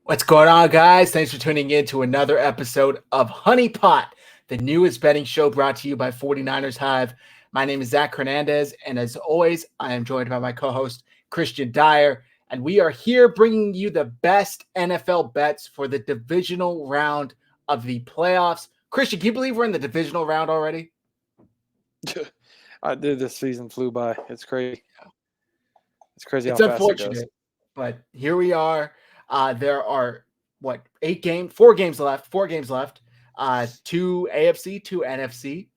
What's going on, guys? Thanks for tuning in to another episode of Honeypot, the newest betting show brought to you by 49ers Hive. My name is Zach Hernandez, and as always, I am joined by my co-host, Christian Dyer, and we are here bringing you the best NFL bets for the divisional round of the playoffs. Christian, can you believe we're in the divisional round already? I did. This season flew by. It's crazy. It's crazy It's how fast it goes. unfortunate, but here we are. There are four games left. Two AFC, two NFC,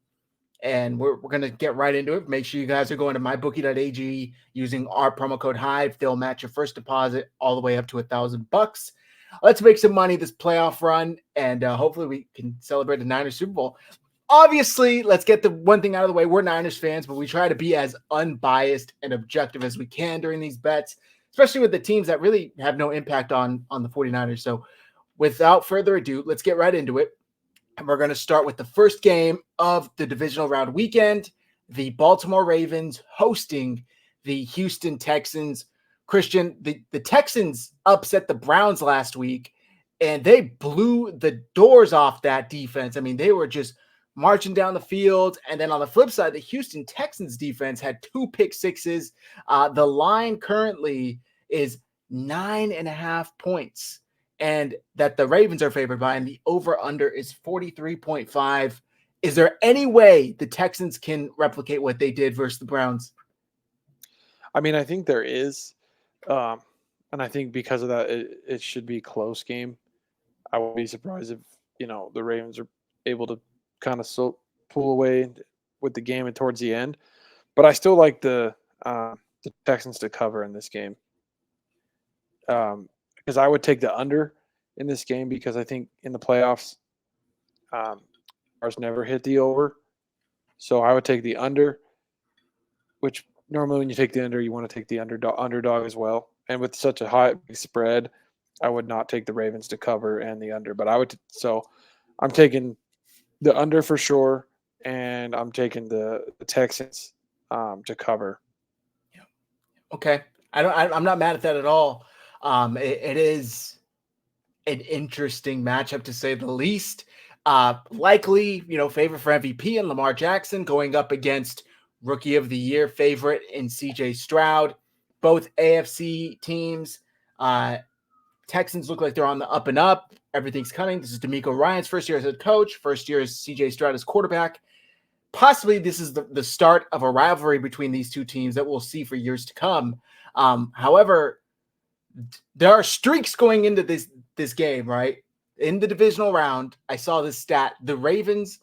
and we're gonna get right into it. Make sure you guys are going to MyBookie.AG using our promo code HIVE. They'll match your first deposit all the way up to $1,000. Let's make some money this playoff run, and hopefully we can celebrate the Niners Super Bowl. Obviously, let's get the one thing out of the way. We're Niners fans, but we try to be as unbiased and objective as we can during these bets, especially with the teams that really have no impact on the 49ers. So without further ado, let's get right into it. And we're going to start with the first game of the divisional round weekend, the Baltimore Ravens hosting the Houston Texans. Christian, the Texans upset the Browns last week, and they blew the doors off that defense. I mean, they were just marching down the field. And then on the flip side, the Houston Texans defense had 2 pick sixes. The line currently is 9.5 points, and that the Ravens are favored by, and the over-under is 43.5. Is there any way the Texans can replicate what they did versus the Browns? I mean, I think there is. And I think because of that, it should be a close game. I would be surprised if, the Ravens are able to kind of pull away with the game and towards the end. But I still like the Texans to cover in this game. Because I would take the under in this game, because I think in the playoffs, ours never hit the over. So I would take the under, which normally when you take the under, you want to take the underdog as well. And with such a high spread, I would not take the Ravens to cover and the under. But so I'm taking the under for sure, and I'm taking the Texans to cover. Yeah. Okay. I'm not mad at that at all. It is an interesting matchup, to say the least. Likely, favorite for MVP and Lamar Jackson going up against Rookie of the Year favorite in CJ Stroud. Both AFC teams. Texans look like they're on the up and up. Everything's coming. This is DeMeco Ryans' first year as head coach. First year as CJ Stroud as quarterback. Possibly this is the start of a rivalry between these two teams that we'll see for years to come. However, there are streaks going into this game, right? In the divisional round, I saw this stat. The Ravens,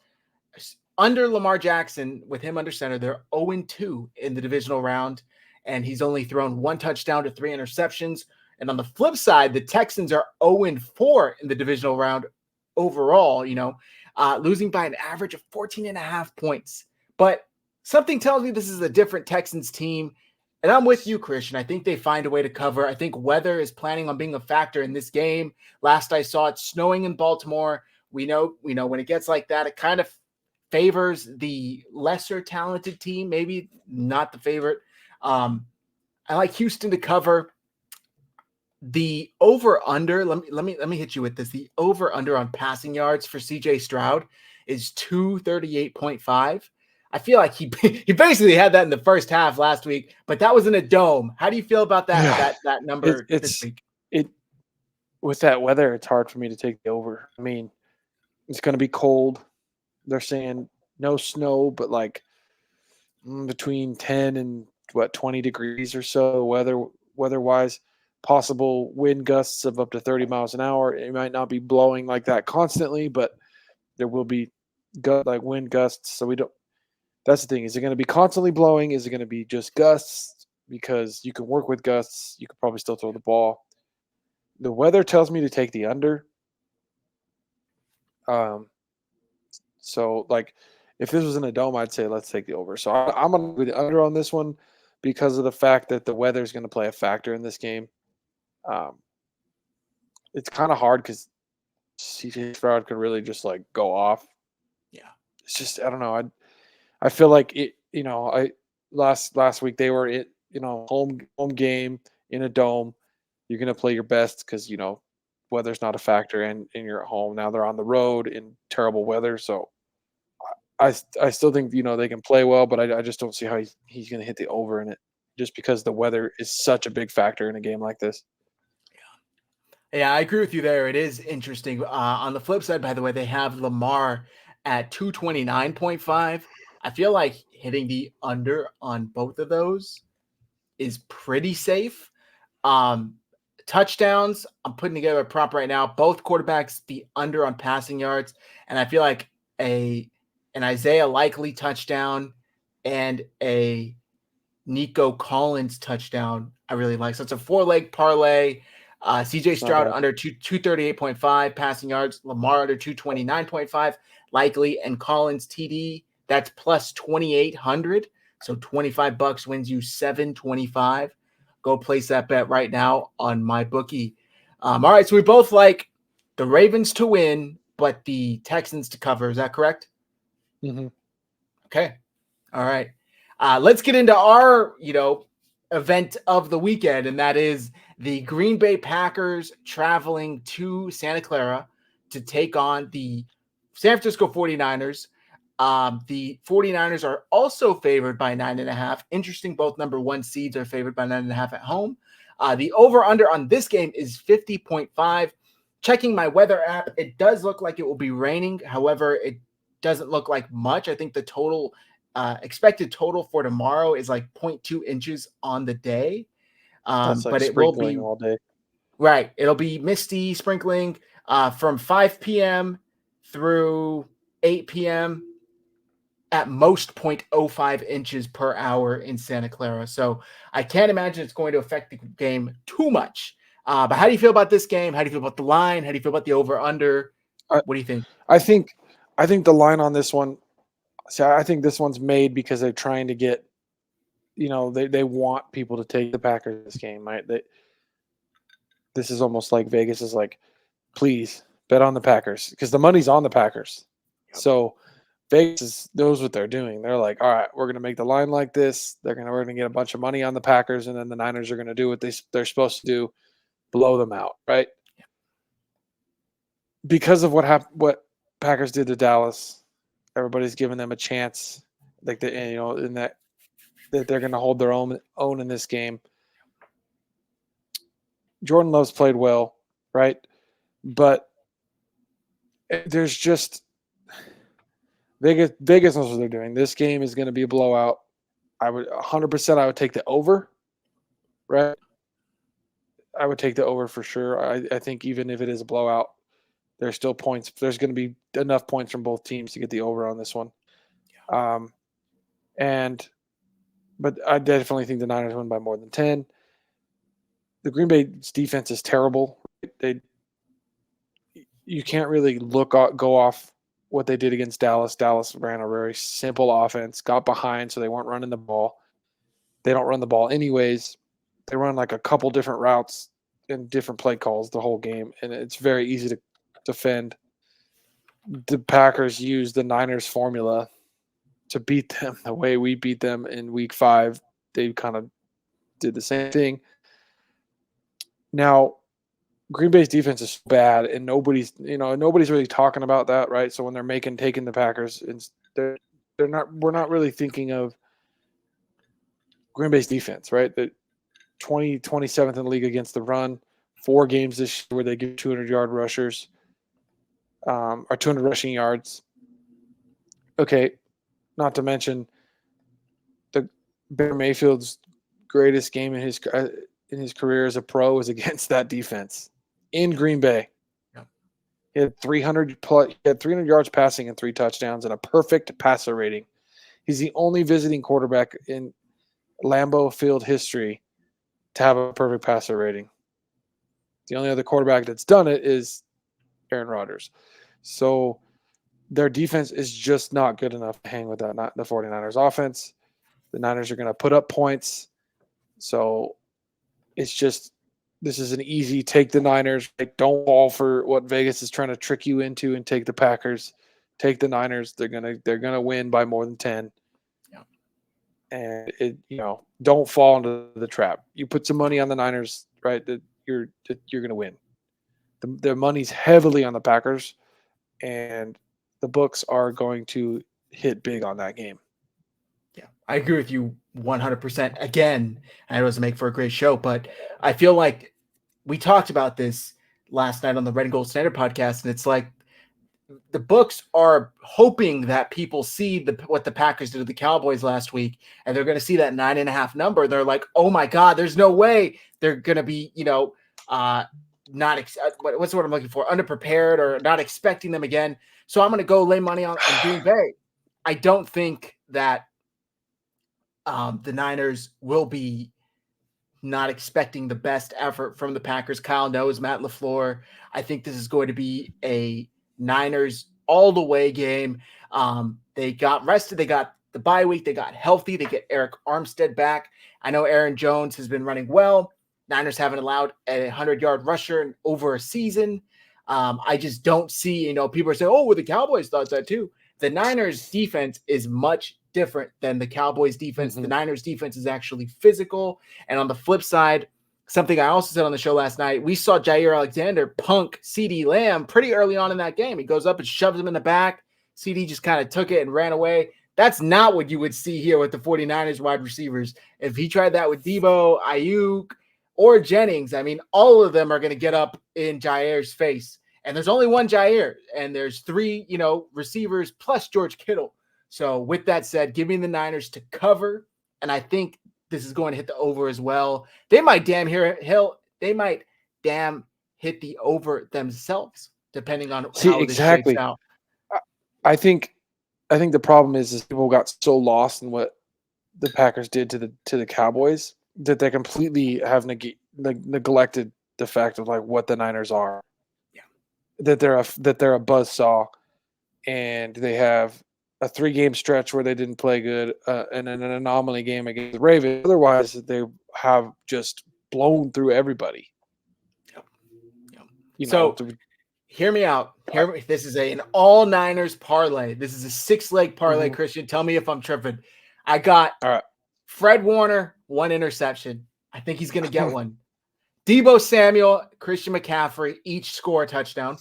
under Lamar Jackson, with him under center, they're 0-2 in the divisional round, and he's only thrown 1 touchdown to 3 interceptions. And on the flip side, the Texans are 0-4 in the divisional round overall, losing by an average of 14.5 points. But something tells me this is a different Texans team. And I'm with you, Christian. I think they find a way to cover. I think weather is planning on being a factor in this game. Last I saw, it's snowing in Baltimore. We know when it gets like that, it kind of favors the lesser talented team, maybe not the favorite. I like Houston to cover. The over-under, let me hit you with this. The over-under on passing yards for CJ Stroud is 238.5. I feel like he basically had that in the first half last week, but that was in a dome. How do you feel about that number this week? With that weather, it's hard for me to take the over. I mean, it's going to be cold. They're saying no snow, but like between 10 and 20 degrees or so weather-wise. Possible wind gusts of up to 30 miles an hour. It might not be blowing like that constantly, but there will be wind gusts. So that's the thing. Is it going to be constantly blowing? Is it going to be just gusts? Because you can work with gusts. You could probably still throw the ball. The weather tells me to take the under. So if this was in a dome, I'd say let's take the over. So I'm going to go with the under on this one because of the fact that the weather is going to play a factor in this game. It's kind of hard because CJ Stroud could really just go off. Yeah, it's just I don't know. I feel like it. Last week they were home game in a dome. You're gonna play your best because weather's not a factor, and you're at home. Now they're on the road in terrible weather, so I still think they can play well, but I just don't see how he's going to hit the over in it, just because the weather is such a big factor in a game like this. Yeah, I agree with you there. It is interesting. On the flip side, by the way, they have Lamar at 229.5. I feel like hitting the under on both of those is pretty safe. Um, Touchdowns, I'm putting together a prop right now. Both quarterbacks the under on passing yards, and I feel like an Isaiah Likely touchdown and a Nico Collins touchdown I really like. So it's a 4-leg parlay. CJ Stroud under 238.5 passing yards, Lamar under 229.5, Likely and Collins TD. That's plus 2,800. So $25 wins you 725. Go place that bet right now on MyBookie. All right, so we both like the Ravens to win, but the Texans to cover. Is that correct? Mm-hmm. Okay. All right. Let's get into our, event of the weekend, and that is the Green Bay Packers traveling to Santa Clara to take on the San Francisco 49ers. The 49ers are also favored by 9.5. Interesting, both number one seeds are favored by 9.5 at home. The over-under on this game is 50.5. Checking my weather app, it does look like it will be raining. However, it doesn't look like much. I think the total expected total for tomorrow is like 0.2 inches on the day. That's like But it will sprinkling be all day. right. It'll be misty sprinkling from 5 p.m. through 8 p.m. at most 0.05 inches per hour in Santa Clara. So I can't imagine it's going to affect the game too much. But how do you feel about this game? How do you feel about the line? How do you feel about the over-under? What do you think? I think the line on this one. So I think this one's made because they're trying to get, they want people to take the Packers this game, right? This is almost like Vegas is like, please bet on the Packers because the money's on the Packers. Yep. So Vegas knows what they're doing. They're like, all right, we're going to make the line like this. We're going to get a bunch of money on the Packers, and then the Niners are going to do what they're supposed to do, blow them out, right? Yep. Because of what Packers did to Dallas. Everybody's giving them a chance, like in that they're going to hold their own in this game. Jordan Love's played well, right? But there's just Vegas knows what they're doing. This game is going to be a blowout. I would 100%. I would take the over, right? I would take the over for sure. I think even if it is a blowout, there's still points. There's going to be enough points from both teams to get the over on this one. But I definitely think the Niners win by more than 10. The Green Bay's defense is terrible. You can't really go off what they did against Dallas. Dallas ran a very simple offense, got behind, so they weren't running the ball. They don't run the ball anyways. They run like a couple different routes and different play calls the whole game, and it's very easy to defend. The Packers use the Niners formula to beat them the way we beat them in week 5. They kind of did the same thing. Now, Green Bay's defense is bad, and nobody's really talking about that, right? So when they're taking the Packers, we're not really thinking of Green Bay's defense, right? The 27th in the league against the run, 4 games this year where they give 200-yard rushers, or 200 rushing yards. Okay, not to mention the Baker Mayfield's greatest game in his career as a pro was against that defense in Green Bay. Yeah. He had 300 yards passing and 3 touchdowns and a perfect passer rating. He's the only visiting quarterback in Lambeau Field history to have a perfect passer rating. The only other quarterback that's done it is Aaron Rodgers. So their defense is just not good enough to hang with the 49ers offense. The Niners are going to put up points. So it's just, this is an easy take the Niners. Don't fall for what Vegas is trying to trick you into and take the Packers. Take the Niners. They're gonna win by more than 10. Yeah. And don't fall into the trap. You put some money on the Niners, right? That you're gonna win. Their money's heavily on the Packers, and the books are going to hit big on that game. Yeah, I agree with you 100%. Again, I know it doesn't make for a great show, but I feel like we talked about this last night on the Red and Gold Standard podcast, and it's like the books are hoping that people see what the Packers did to the Cowboys last week, and they're going to see that 9.5 number. They're like, oh my God, there's no way they're going to be, not what's the word I'm looking for? Underprepared or not expecting them again. So I'm going to go lay money on Green Bay. I don't think that the Niners will be not expecting the best effort from the Packers. Kyle knows Matt LaFleur. I think this is going to be a Niners all the way game. They got rested. They got the bye week. They got healthy. They get Eric Armstead back. I know Aaron Jones has been running well. Niners haven't allowed a 100-yard rusher in over a season. I just don't see, people are saying, oh, well, the Cowboys thought that too. The Niners defense is much different than the Cowboys defense. The Niners defense is actually physical. And on the flip side, something I also said on the show last night, we saw Jair Alexander punk CeeDee Lamb pretty early on in that game. He goes up and shoves him in the back. CeeDee just kind of took it and ran away. That's not what you would see here with the 49ers wide receivers. If he tried that with Debo, Ayuk, or Jennings, I mean, all of them are going to get up in Jair's face. And there's only one Jair, and there's three, receivers plus George Kittle. So with that said, give me the Niners to cover, and I think this is going to hit the over as well. They might damn hit the over themselves, depending on how this shakes out. I think the problem is people got so lost in what the Packers did to the Cowboys that they completely have neglected the fact of like what the Niners are. Yeah, that they're a buzzsaw, and they have a 3-game stretch where they didn't play good, and an anomaly game against the Ravens. Otherwise, they have just blown through everybody. Yep. Hear me out. This is an all Niners parlay. This is a 6-leg parlay, Christian. Tell me if I'm tripping. I got Fred Warner, 1 interception. I think he's going to get one. Debo Samuel, Christian McCaffrey, each score a touchdown.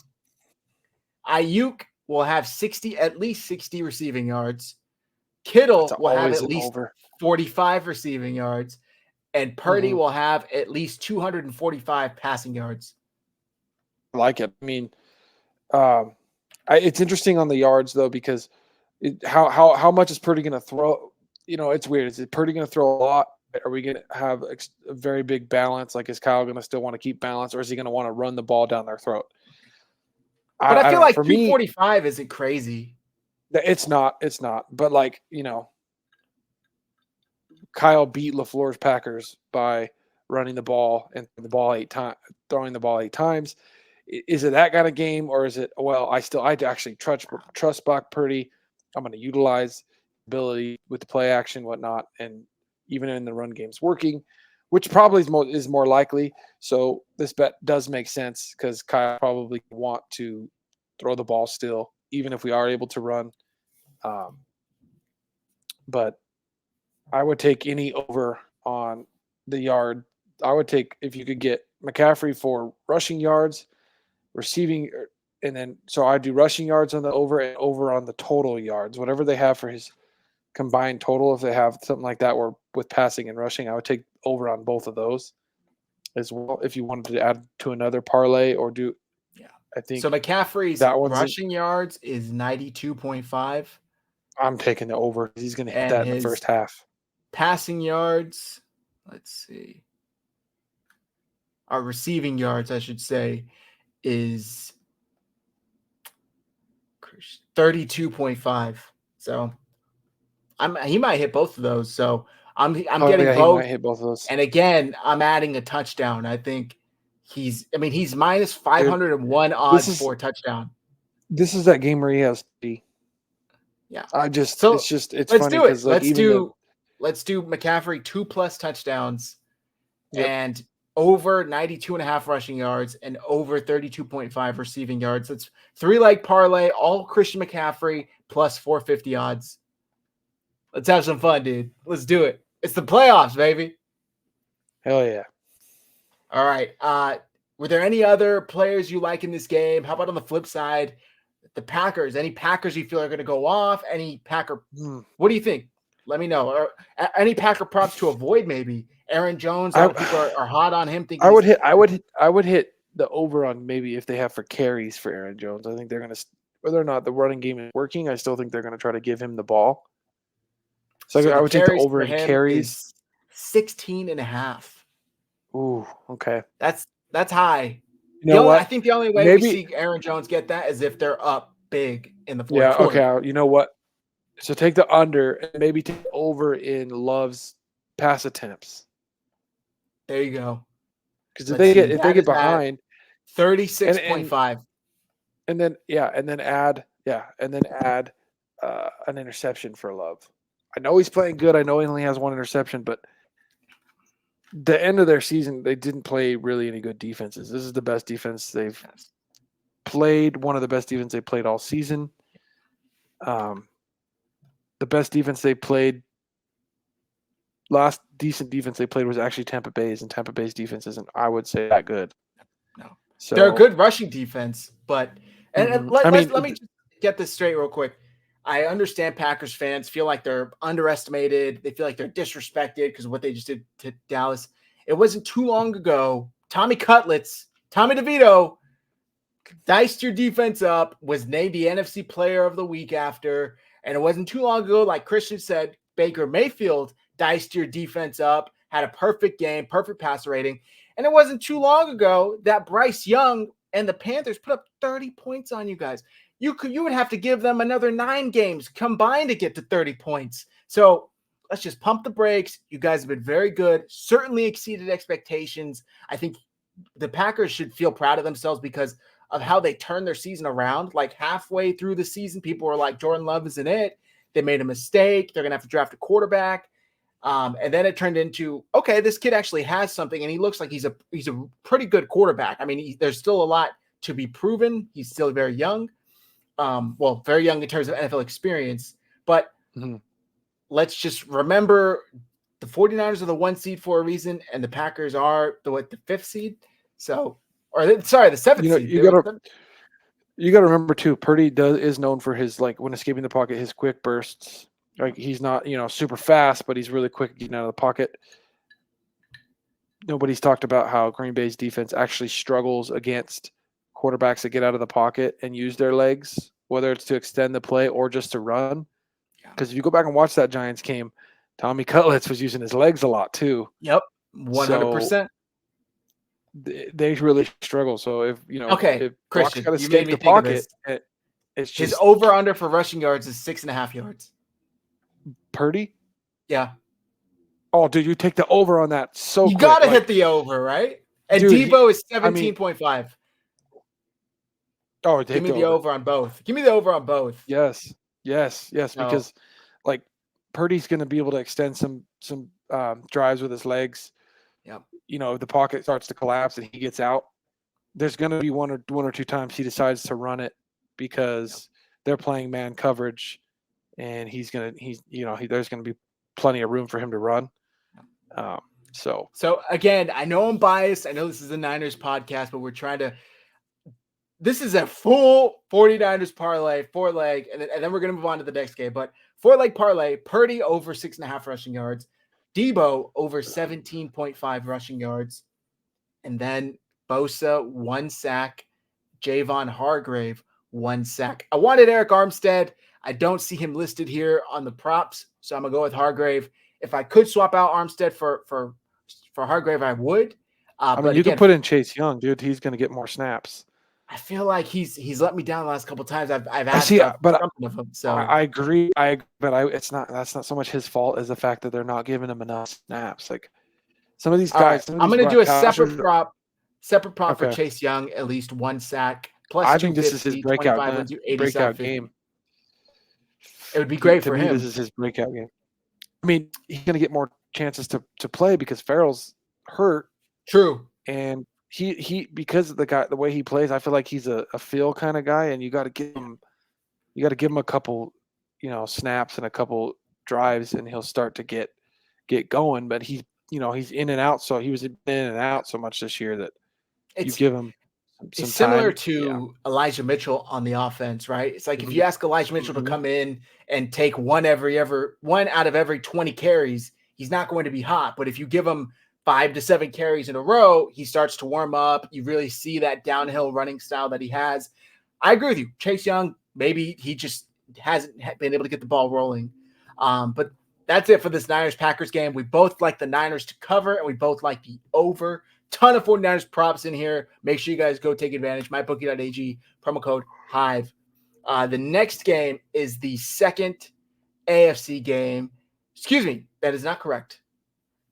Ayuk will have at least 60 receiving yards. Kittle will have at least 45 receiving yards. And Purdy will have at least 245 passing yards. I like it. I mean, it's interesting on the yards, though, because how much is Purdy going to throw? It's weird. Is Purdy going to throw a lot? Are we going to have a very big balance? Like, is Kyle going to still want to keep balance, or is he going to want to run the ball down their throat? But I feel like 245 isn't crazy. It's not. But, like, Kyle beat LaFleur's Packers by running the ball and throwing the ball 8 times. Is it that kind of game, or is it, well, I actually trust Brock Purdy. I'm going to utilize ability with the play action, whatnot, and even in the run game's working, which probably is more likely. So this bet does make sense because Kyle probably want to throw the ball still, even if we are able to run. But I would take any over on the yard. I would take, if you could get McCaffrey for rushing yards, receiving, and then so I do rushing yards on the over and over on the total yards, whatever they have for his combined total. If they have something like that where with passing and rushing, I would take over on both of those as well. If you wanted to add to another parlay or do, I think so. McCaffrey's rushing yards is 92.5. I'm taking the over. He's going to hit that in the first half. Passing yards, let's see. Our receiving yards, I should say, is 32.5. So he might hit both of those. So I'm getting both. He might hit both of those. And again, I'm adding a touchdown. I think he's minus 501 odds for a touchdown. This is that game where he has to. Yeah. It's funny because let's do McCaffrey 2+ touchdowns and over 92.5 rushing yards and over 32.5 receiving yards. That's 3-leg parlay, all Christian McCaffrey plus 450 odds. Let's have some fun, dude. Let's do it. It's the playoffs, baby. Hell yeah. All right. Were there any other players you like in this game? How about on the flip side, the Packers? Any Packers you feel are going to go off? Any Packer? What do you think? Let me know. Or any Packer props to avoid? Maybe Aaron Jones. A lot of people are hot on him. Thinking I would hit the over on maybe if they have for carries for Aaron Jones. I think they're going to, whether or not the running game is working, I still think they're going to try to give him the ball. So I would take the over in carries. 16.5. Ooh, okay. That's high. You know what? I think the only way we see Aaron Jones get that is if they're up big in the fourth quarter. Okay. You know what? So take the under and maybe take over in Love's pass attempts. There you go. Because if they get behind 36.5. And then add an interception for Love. I know he's playing good. I know he only has one interception, but the end of their season, they didn't play really any good defenses. This is the best defense they've played, one of the best defense they played all season. The best defense they played, last decent defense they played was actually Tampa Bay's, and Tampa Bay's defense isn't, I would say, that good. No. So, they're a good rushing defense, but let me just get this straight real quick. I understand Packers fans feel like they're underestimated. They feel like they're disrespected because of what they just did to Dallas. It wasn't too long ago. Tommy DeVito diced your defense up, was named the NFC Player of the Week after. And it wasn't too long ago, like Christian said, Baker Mayfield diced your defense up, had a perfect game, perfect passer rating. And it wasn't too long ago that Bryce Young and the Panthers put up 30 points on you guys. You would have to give them another 9 games combined to get to 30 points. So let's just pump the brakes. You guys have been very good, certainly exceeded expectations. I think the Packers should feel proud of themselves because of how they turned their season around. Like halfway through the season, people were like, Jordan Love isn't it. They made a mistake. They're going to have to draft a quarterback. And then it turned into, okay, this kid actually has something, and he looks like he's a pretty good quarterback. I mean, there's still a lot to be proven. He's still very young. Very young in terms of NFL experience. But let's just remember the 49ers are the 1 seed for a reason, and the Packers are the 5th seed. So, the 7th seed. You got to remember too, Purdy is known for his, like, when escaping the pocket, his quick bursts. Like, he's not, super fast, but he's really quick getting out of the pocket. Nobody's talked about how Green Bay's defense actually struggles against quarterbacks that get out of the pocket and use their legs, whether it's to extend the play or just to run. Because if you go back and watch that Giants game, Tommy Cutlets was using his legs a lot too. Yep, 100%. So they really struggle. So if Christian, got to escape the pocket, it's just his over/under for rushing yards is 6.5 yards. Purdy? Yeah. Oh, dude, you take the over on that. So you got to hit the over, right? And dude, Debo is 17.5. Oh, give me the over on both. Give me the over on both. Yes. Because like Purdy's going to be able to extend some drives with his legs. Yeah. If the pocket starts to collapse and he gets out, there's going to be one or two times he decides to run it because they're playing man coverage, and there's going to be plenty of room for him to run. So again, I know I'm biased. I know this is a Niners podcast, but we're trying to. This is a full 49ers parlay, 4-leg, and then we're going to move on to the next game. But 4-leg parlay, Purdy over 6.5 rushing yards, Debo over 17.5 rushing yards, and then Bosa 1 sack, Javon Hargrave 1 sack. I wanted Eric Armstead. I don't see him listed here on the props, so I'm going to go with Hargrave. If I could swap out Armstead for Hargrave, I would. You can put in Chase Young, dude. He's going to get more snaps. I feel like he's let me down the last couple of times. I've asked something of him. So I agree. That's not so much his fault as the fact that they're not giving him enough snaps. Like some of these guys. Right. I'm going to do a separate prop for Chase Young, at least 1 sack. Plus, I think this is his breakout game. It would be great for him. This is his breakout game. I mean, he's going to get more chances to play because Farrell's hurt. True. And he because of the way he plays, I feel like he's a feel kind of guy, and you got to give him a couple, snaps and a couple drives, and he'll start to get going. But he's in and out, so he was in and out so much this year that You It's give him it's some similar time. Yeah. to Elijah Mitchell on the offense, right? It's like if Mhm. you ask Elijah Mitchell to Mhm. come in and take one out of every 20 carries, he's not going to be hot. But if you give him 5 to 7 carries in a row, he starts to warm up. You really see that downhill running style that he has. I agree with you. Chase Young, maybe he just hasn't been able to get the ball rolling. But that's it for this Niners-Packers game. We both like the Niners to cover, and we both like the over. Ton of 49ers props in here. Make sure you guys go take advantage. MyBookie.AG, promo code HIVE. The next game is the second AFC game. Excuse me, that is not correct.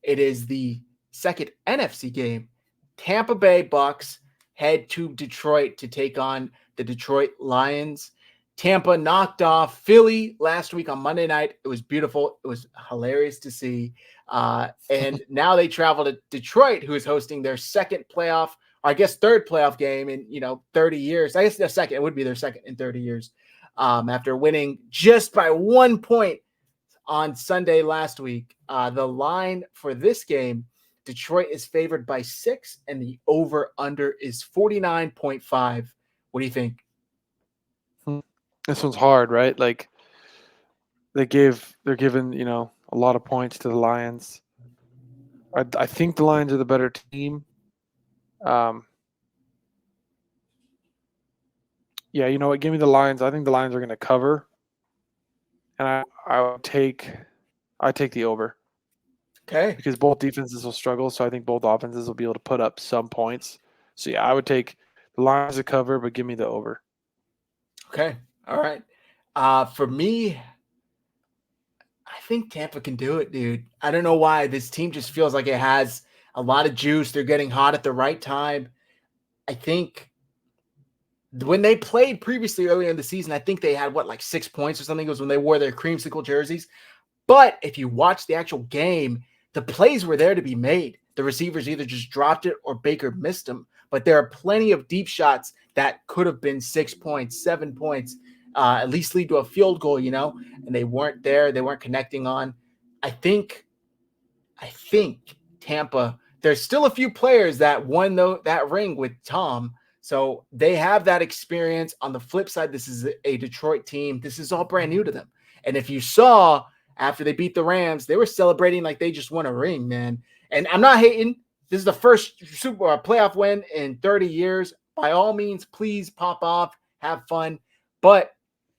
It is the second NFC game. Tampa Bay Bucks head to Detroit to take on the Detroit Lions. Tampa knocked off Philly last week on Monday night. It was beautiful. It was hilarious to see. And now they travel to Detroit, who is hosting their second playoff, or I guess third playoff game in 30 years. I guess their second. It would be their second in 30 years. After winning just by 1 point on Sunday last week. The line for this game, Detroit is favored by 6, and the over-under is 49.5. What do you think? This one's hard, right? Like they're giving a lot of points to the Lions. I think the Lions are the better team. Yeah, you know what? Give me the Lions. I think the Lions are going to cover, and I take the over Okay. because both defenses will struggle. So I think both offenses will be able to put up some points. So yeah, I would take the Lions to cover, but give me the over. Okay. All right. For me, I think Tampa can do it, dude. I don't know why. This team just feels like it has a lot of juice. They're getting hot at the right time. I think when they played previously earlier in the season, I think they had like 6 points or something. It was when they wore their creamsicle jerseys. But if you watch the actual game, the plays were there to be made. The receivers either just dropped it or Baker missed them. But there are plenty of deep shots that could have been 6 points, 7 points, at least lead to a field goal, and they weren't there. They weren't connecting on. I think Tampa, there's still a few players that won that ring with Tom. So they have that experience. On the flip side, this is a Detroit team. This is all brand new to them. And if you saw after they beat the Rams, they were celebrating like they just won a ring, man. And I'm not hating. This is the first Super Bowl playoff win in 30 years. By all means, please pop off, have fun. But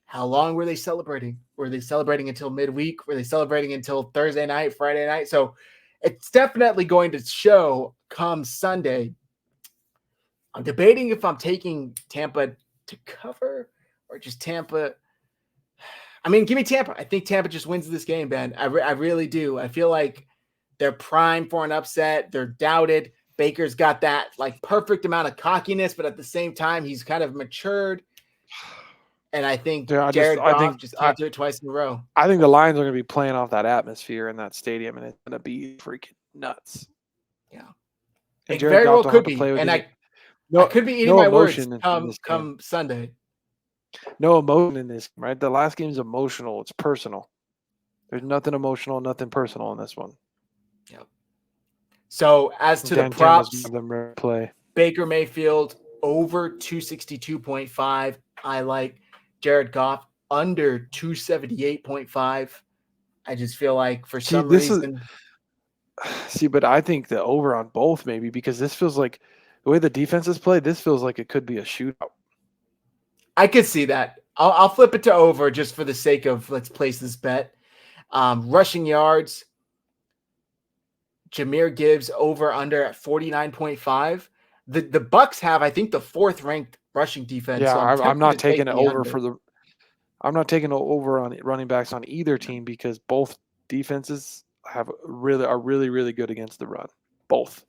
how long were they celebrating? Were they celebrating until midweek? Were they celebrating until Thursday night, Friday night? So it's definitely going to show come Sunday. I'm debating if I'm taking Tampa to cover or just Tampa. I mean, give me Tampa. I think Tampa just wins this game, Ben. I really do. I feel like they're primed for an upset. They're doubted. Baker's got that like perfect amount of cockiness, but at the same time, he's kind of matured. And I think Jared Goff just can't do it twice in a row. I think the Lions are going to be playing off that atmosphere in that stadium, and it's going to be freaking nuts. Yeah, And it Jared very Goff well don't could have to be. play with And any, I could be eating no my words emotion in this game. come Sunday. No emotion in this, right? The last game's emotional. It's personal. There's nothing emotional, nothing personal in this one. Yep. So as to the props, them play. Baker Mayfield over 262.5. I like Jared Goff under 278.5. I just feel like for some reason. But I think the over on both maybe because this feels like the way the defenses play, this feels like it could be a shootout. I could see that. I'll flip it to over just for the sake of let's place this bet. Rushing yards, Jahmyr Gibbs over under at 49.5. The Bucks have, I think, the 4th ranked rushing defense. Yeah, so I'm not taking it over under. I'm not taking it over on running backs on either team because both defenses are really good against the run. Both.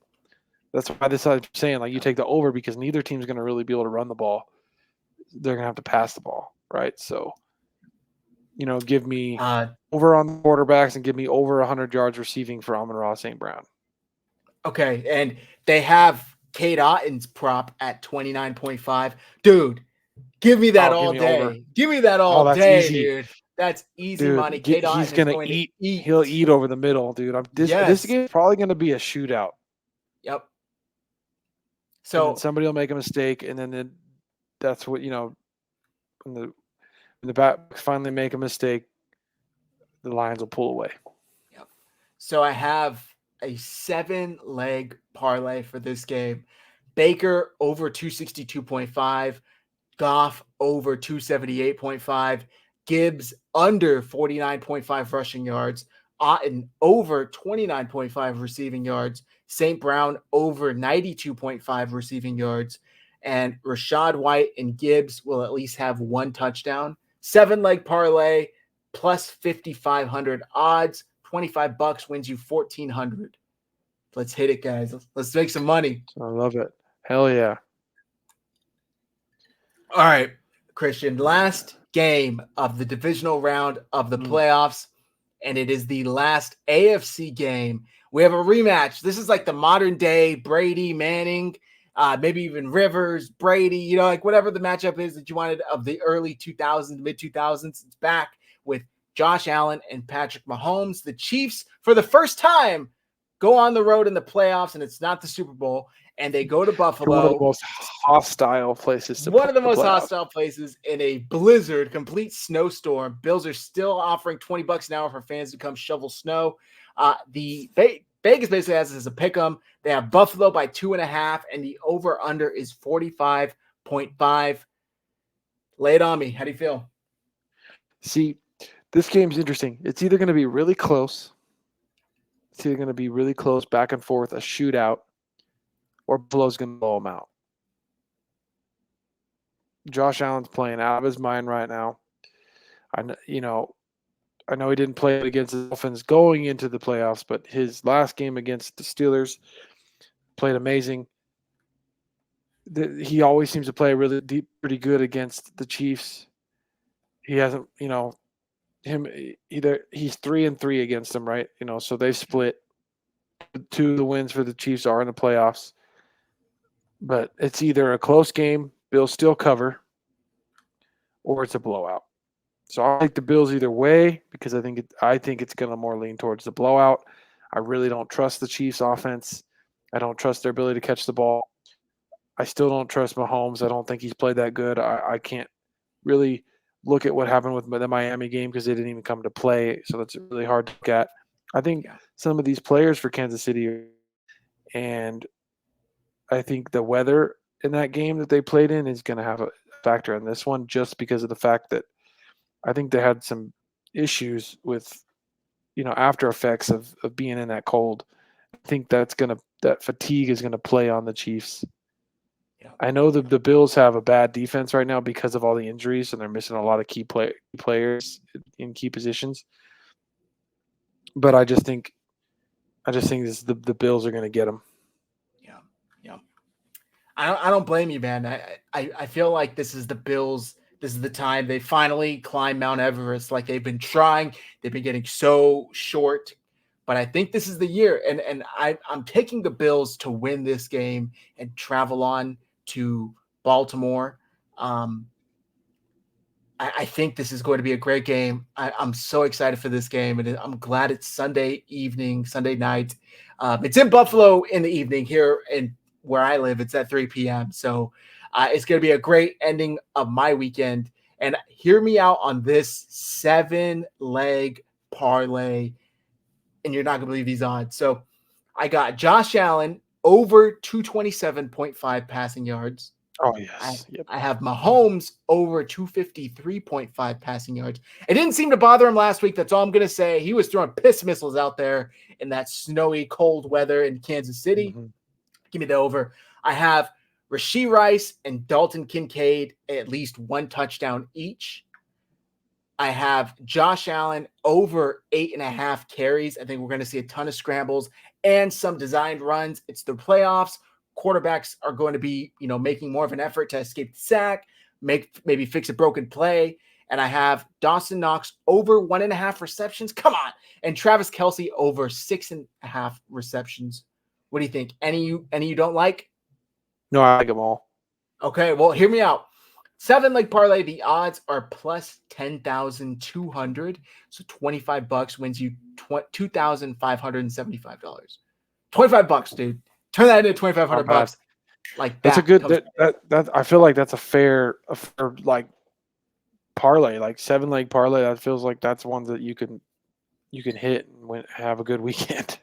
That's why I'm saying like you take the over because neither team's going to really be able to run the ball. They're going to have to pass the ball, right? So, give me over on the quarterbacks and give me over 100 yards receiving for Amon-Ra St. Brown. Okay, and they have Cade Otton's prop at 29.5. Dude, give me that all day. Give me that all day, easy. Dude. That's easy money. Cade Otton is going to eat. He'll eat over the middle, dude. This game is probably going to be a shootout. Yep. And then So somebody will make a mistake, and then that's what when the backs finally make a mistake, the Lions will pull away. yep. So I have a 7-leg parlay for this game. Baker over 262.5, Goff over 278.5, Gibbs under 49.5 rushing yards, Otten over 29.5 receiving yards, St. Brown over 92.5 receiving yards, and Rashad White and Gibbs will at least have one touchdown. 7-leg parlay plus 5,500 odds. $25 wins you 1,400. Let's hit it, guys. Let's make some money. I love it. Hell yeah. All right, Christian, last game of the divisional round of the playoffs, and it is the last AFC game. We have a rematch. This is like the modern day Brady, Manning, maybe even Rivers, Brady, like whatever the matchup is that you wanted of the early 2000s, mid 2000s. It's back with Josh Allen and Patrick Mahomes. The Chiefs, for the first time, go on the road in the playoffs, and it's not the Super Bowl. And they go to Buffalo. One of the most hostile places to One of the most playoffs. hostile places in a blizzard, complete snowstorm. Bills are still offering $20 an hour for fans to come shovel snow. The Vegas basically has this as a pick 'em. They have Buffalo by 2.5, and the over-under is 45.5. Lay it on me. How do you feel? See, this game's interesting. It's either going to be really close. It's either going to be really close, back and forth, a shootout, or Buffalo's going to blow them out. Josh Allen's playing out of his mind right now. I know he didn't play against the Dolphins going into the playoffs, but his last game against the Steelers played amazing. He always seems to play really deep, pretty good against the Chiefs. He hasn't, he's 3-3 against them, right? So they've split. 2 of the wins for the Chiefs are in the playoffs. But it's either a close game, Bills still cover, or it's a blowout. So I'll take the Bills either way because I think it's going to more lean towards the blowout. I really don't trust the Chiefs' offense. I don't trust their ability to catch the ball. I still don't trust Mahomes. I don't think he's played that good. I can't really look at what happened with the Miami game because they didn't even come to play, so that's really hard to look at. I think some of these players for Kansas City, and I think the weather in that game that they played in is going to have a factor in this one just because of the fact that I think they had some issues with, after effects of being in that cold. I think that fatigue is going to play on the Chiefs. Yeah. I know the Bills have a bad defense right now because of all the injuries, and they're missing a lot of key players in key positions. But I just think the Bills are going to get them. Yeah. I don't blame you, man. I feel like this is the Bills. This is the time they finally climb Mount Everest. Like they've been trying. They've been getting so short. But I think this is the year. And I'm taking the Bills to win this game and travel on to Baltimore. I think this is going to be a great game. I'm so excited for this game. And I'm glad it's Sunday night. It's in Buffalo in the evening here in where I live. It's at 3 p.m. So it's going to be a great ending of my weekend. And hear me out on this 7-leg parlay. And you're not going to believe these odds. So I got Josh Allen over 227.5 passing yards. Oh, yes. I have Mahomes over 253.5 passing yards. It didn't seem to bother him last week. That's all I'm going to say. He was throwing piss missiles out there in that snowy, cold weather in Kansas City. Mm-hmm. Give me the over. I have Rashee Rice and Dalton Kincaid at least one touchdown each. I have Josh Allen over 8.5 carries. I think we're going to see a ton of scrambles and some designed runs. It's the playoffs. Quarterbacks are going to be, making more of an effort to escape the sack, maybe fix a broken play. And I have Dawson Knox over 1.5 receptions. Come on. And Travis Kelce over 6.5 receptions. What do you think? Any you don't like? No, I like them all. Okay, well, hear me out. 7-leg parlay, the odds are plus 10,200. So $25 wins you $2,575. $25, dude. Turn that into $2,500. Like That's a that good comes. that I feel like that's a fair like parlay, like 7-leg parlay. That feels like that's one that you can hit and have a good weekend.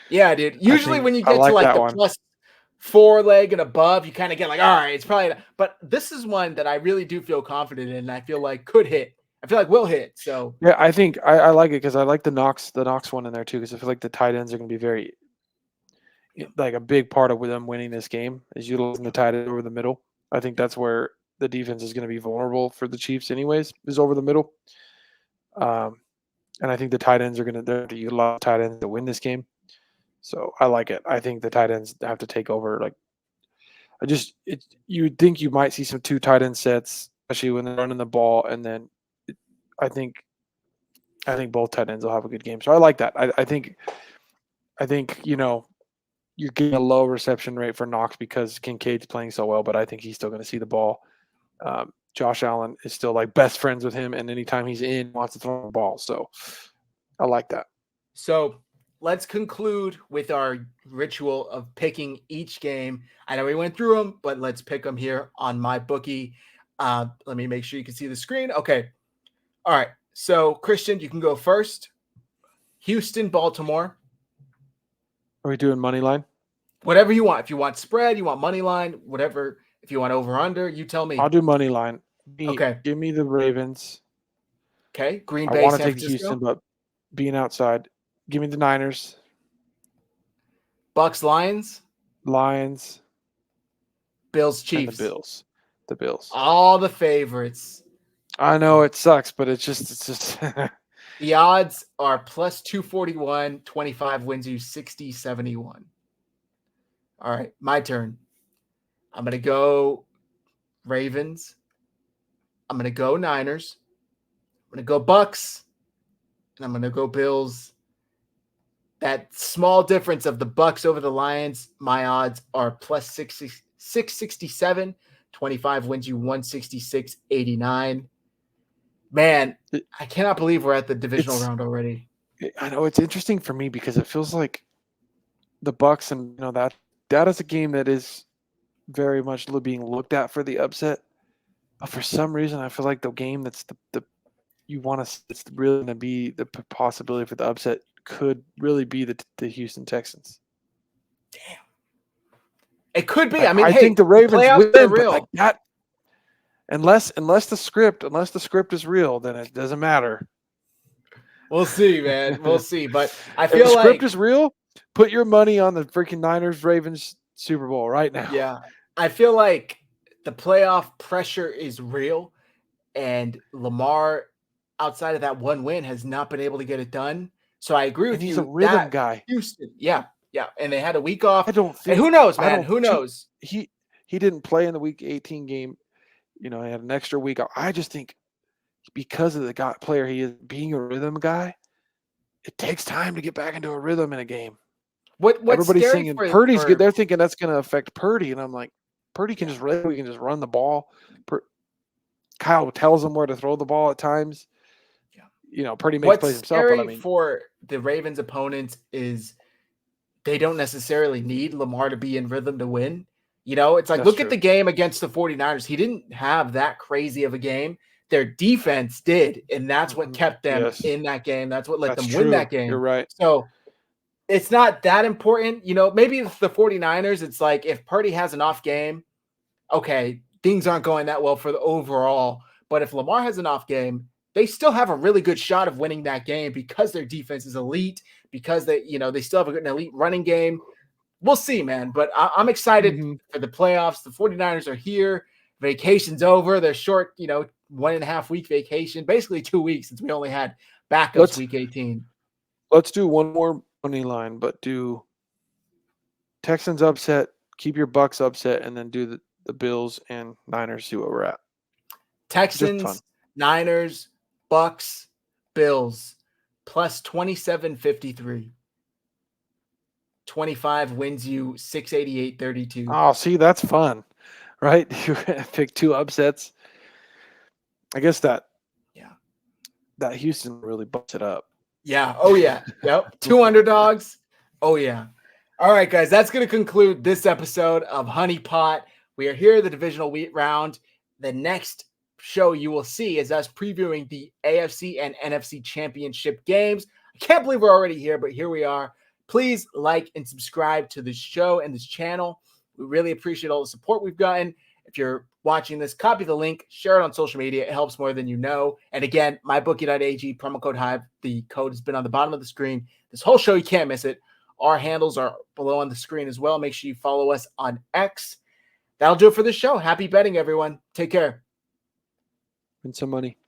Yeah, dude. I Usually think when you I get to like like that the one. plus 4 leg and above, you kind of get like, all right, it's probably. But this is one that I really do feel confident in. And I feel like could hit. I feel like will hit. So Yeah, I think I like it because I like the Knox one in there too because I feel like the tight ends are going to be very yeah, like a big part of them winning this game is utilizing the tight end over the middle. I think that's where the defense is going to be vulnerable for the Chiefs, anyways, is over the middle. And I think the tight ends are going to utilize tight ends to win this game. So I like it. I think the tight ends have to take over. Like you would think you might see some 2 tight end sets, especially when they're running the ball, and then I think both tight ends will have a good game. So I like that. I think you're getting a low reception rate for Knox because Kincaid's playing so well, but I think he's still going to see the ball. Josh Allen is still like best friends with him, and anytime he's in, wants to throw the ball. So I like that. So let's conclude with our ritual of picking each game. I know we went through them, but let's pick them here on my bookie. Let me make sure you can see the screen. Okay. All right. So Christian, you can go first. Houston, Baltimore. Are we doing money line? Whatever you want. If you want spread, you want money line, whatever. If you want over under, you tell me. I'll do money line. Okay. Give me the Ravens. Okay. Green I Bay, want to San take Francisco. Houston, but being outside, give me the Niners, Bucks, Lions. Lions, Bills, and the Chiefs. Bills. The Bills. All the favorites. I know it sucks, but it's just The odds are plus 241, 25 wins you 60, 71. All right, my turn. I'm going to go Ravens. I'm going to go Niners. I'm going to go Bucks. And I'm going to go Bills. That small difference of the Bucks over the Lions, my odds are plus 667. 25 wins you 166.89. Man, I cannot believe we're at the divisional round already. I know it's interesting for me because it feels like the Bucks and that is a game that is very much being looked at for the upset. But for some reason, I feel like the game that's the you want to it's really going to be the possibility for the upset could really be the Houston Texans. Damn. It could be. Like, I mean, I hey, think the Ravens playoffs are win, but like real. that, unless the script is real, then it doesn't matter. We'll see, man. We'll see. But I If the feel script like, is real, put your money on the freaking Niners Ravens Super Bowl right now. yeah, I feel like the playoff pressure is real. And Lamar, outside of that one win, has not been able to get it done. So I agree And with he's a you rhythm that guy. Houston, yeah. And they had a week off. I don't And think who knows, I man? don't Who knows? he didn't play in the week 18 game. He had an extra week. I just think because of the player he is, being a rhythm guy, it takes time to get back into a rhythm in a game. What's Everybody's scary thinking for Purdy's good. They're thinking that's going to affect Purdy, and I'm like, Purdy can yeah. we can just run the ball. Kyle tells him where to throw the ball at times. Yeah. Purdy makes What's plays himself, but I scary mean, for the Ravens opponents is they don't necessarily need Lamar to be in rhythm to win. It's like, that's look at true. the game against the 49ers. He didn't have that crazy of a game. Their defense did, and that's what kept them in that game. That's what let them win that game. You're right. So it's not that important. Maybe if the 49ers, it's like if Purdy has an off game, okay, things aren't going that well for the overall. But if Lamar has an off game, they still have a really good shot of winning that game because their defense is elite, because they still have an elite running game. We'll see, man. But I'm excited for the playoffs. The 49ers are here. Vacation's over. They're short, 1.5 week vacation, basically 2 weeks since we only had backups week 18. Let's do one more money line, but do Texans upset, keep your Bucks upset, and then do the Bills and Niners, see what we're at. Texans, Niners, Bucks, Bills, plus 27.53. 25 wins you 688.32. Oh, see, that's fun, right? You pick 2 upsets. I guess that Houston really bumps it up. Yeah. Oh, yeah. Yep. 2 underdogs. Oh, yeah. All right, guys, that's going to conclude this episode of Honeypot. We are here at the divisional round. The next show you will see is us previewing the AFC and NFC championship games. I can't believe we're already here, but here we are. Please like and subscribe to this show and this channel. We really appreciate all the support we've gotten. If you're watching this, copy the link, share it on social media. It helps more than you know. And again, MyBookie.AG, promo code HIVE. The code has been on the bottom of the screen. This whole show, you can't miss it. Our handles are below on the screen as well. Make sure you follow us on X. That'll do it for this show. Happy betting, everyone. Take care. Win some money.